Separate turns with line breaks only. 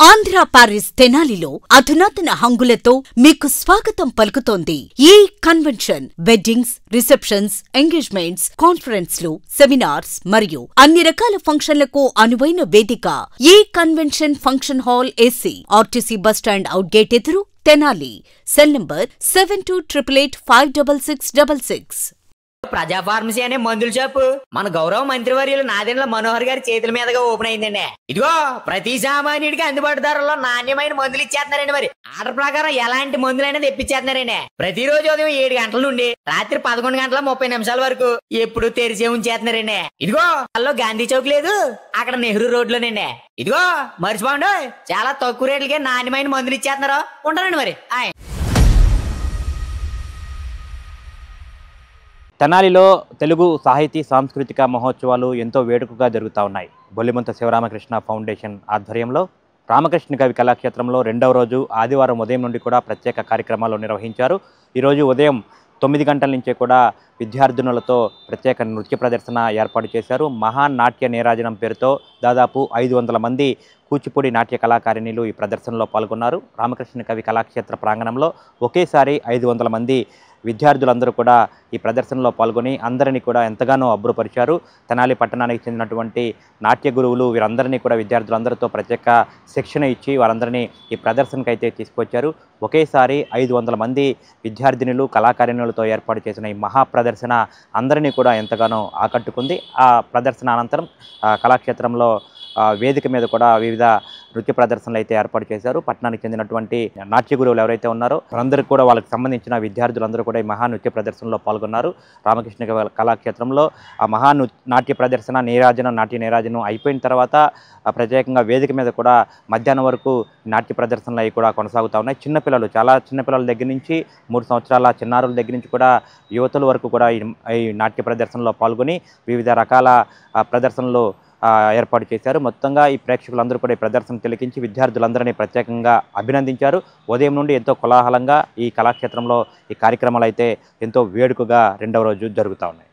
Andhra Paris తెనాలిలో అధునాతన హంగులతో మీకు స్వాగతం పలుకుతోంది ఈ కన్వెన్షన్. వెడ్డింగ్స్, రిసెప్షన్స్, ఎంగేజ్మెంట్స్, కాన్ఫరెన్స్లు, సెమినార్స్ మరియు అన్ని రకాల ఫంక్షన్లకు అనువైన వేదిక. ఈ convention function hall AC, RTC bus stand out gate ఎదురు, తెనాలి. Cell number 7288566666.
ప్రజా ఫార్మసీ అనే మందుల షాపు మన గౌరవ మంత్రివర్యులు నాదెండ్ల మనోహర్ గారి చేతుల మీదుగా ఓపెన్ అయిందండి. ఇదిగో ప్రతి సామాన్యుడికి అందుబాటు ధరలో నాణ్యమైన మందులు ఇచ్చేస్తున్నారండి. మరి ఆర్డర్ ప్రకారం ఎలాంటి మందులైనా తెప్పించేస్తున్నారండి. ప్రతిరోజు ఉదయం 7 గంటల నుండి రాత్రి 11:30 వరకు ఎప్పుడు తెరిచే ఉంచేస్తున్నారండి. ఇదిగో అల్లో గాంధీ చౌక్ లేదు, అక్కడ నెహ్రూ రోడ్లోనండి. ఇదిగో మర్చిపోండి, చాలా తక్కువ రేట్లకే నాణ్యమైన మందులు ఇచ్చేస్తున్నారు. ఉంటారండి మరి.
తెనాలిలో తెలుగు సాహితీ సాంస్కృతిక మహోత్సవాలు ఎంతో వేడుకగా జరుగుతూ ఉన్నాయి. బొల్లిమంత శివరామకృష్ణ ఫౌండేషన్ ఆధ్వర్యంలో రామకృష్ణ కవి కళాక్షేత్రంలో 2వ రోజు ఆదివారం ఉదయం నుండి కూడా ప్రత్యేక కార్యక్రమాలు నిర్వహించారు. ఈరోజు ఉదయం 9 గంటల నుంచే కూడా విద్యార్థినులతో ప్రత్యేక నృత్య ప్రదర్శన ఏర్పాటు చేశారు. మహానాట్య నీరాజనం పేరుతో దాదాపు 500 మంది కూచిపూడి నాట్య కళాకారిణులు ఈ ప్రదర్శనలో పాల్గొన్నారు. రామకృష్ణ కవి కళాక్షేత్ర ప్రాంగణంలో ఒకేసారి 500 మంది విద్యార్థులందరూ కూడా ఈ ప్రదర్శనలో పాల్గొని అందరినీ కూడా ఎంతగానో అబ్బురపరిచారు. తెనాలి పట్టణానికి చెందినటువంటి నాట్య గురువులు వీరందరినీ కూడా విద్యార్థులందరితో ప్రత్యేక శిక్షణ ఇచ్చి వారందరినీ ఈ ప్రదర్శనకు అయితే తీసుకొచ్చారు. ఒకేసారి 500 మంది విద్యార్థినులు కళాకారిణులతో ఏర్పాటు చేసిన ఈ మహా ప్రదర్శన అందరినీ కూడా ఎంతగానో ఆకట్టుకుంది. ఆ ప్రదర్శన అనంతరం కళాక్షేత్రంలో వేదిక మీద కూడా వివిధ నృత్య ప్రదర్శనలు అయితే ఏర్పాటు చేశారు. పట్టణానికి చెందినటువంటి నాట్య గురువులు ఎవరైతే ఉన్నారో వారందరూ కూడా వాళ్ళకి సంబంధించిన విద్యార్థులందరూ కూడా ఈ మహా నృత్య ప్రదర్శనలో పాల్గొన్నారు. రామకృష్ణ కళాక్షేత్రంలో ఆ మహా నాట్య ప్రదర్శన నాట్య నీరాజనం అయిపోయిన తర్వాత ప్రత్యేకంగా వేదిక మీద కూడా మధ్యాహ్నం వరకు నాట్య ప్రదర్శనలు అవి కూడా కొనసాగుతూ ఉన్నాయి. చిన్నపిల్లలు, చాలా చిన్నపిల్లల దగ్గర నుంచి 3 సంవత్సరాల చిన్నారుల దగ్గర నుంచి కూడా యువతుల వరకు కూడా ఈ నాట్య ప్రదర్శనలో పాల్గొని వివిధ రకాల ప్రదర్శనలు ఏర్పాటు చేశారు. మొత్తంగా ఈ ప్రేక్షకులందరూ కూడా ఈ ప్రదర్శన తిలకించి విద్యార్థులందరినీ ప్రత్యేకంగా అభినందించారు. ఉదయం నుండి ఎంతో కోలాహలంగా ఈ కళాక్షేత్రంలో ఈ కార్యక్రమాలు అయితే ఎంతో వేడుకగా 2వ రోజు జరుగుతూ ఉన్నాయి.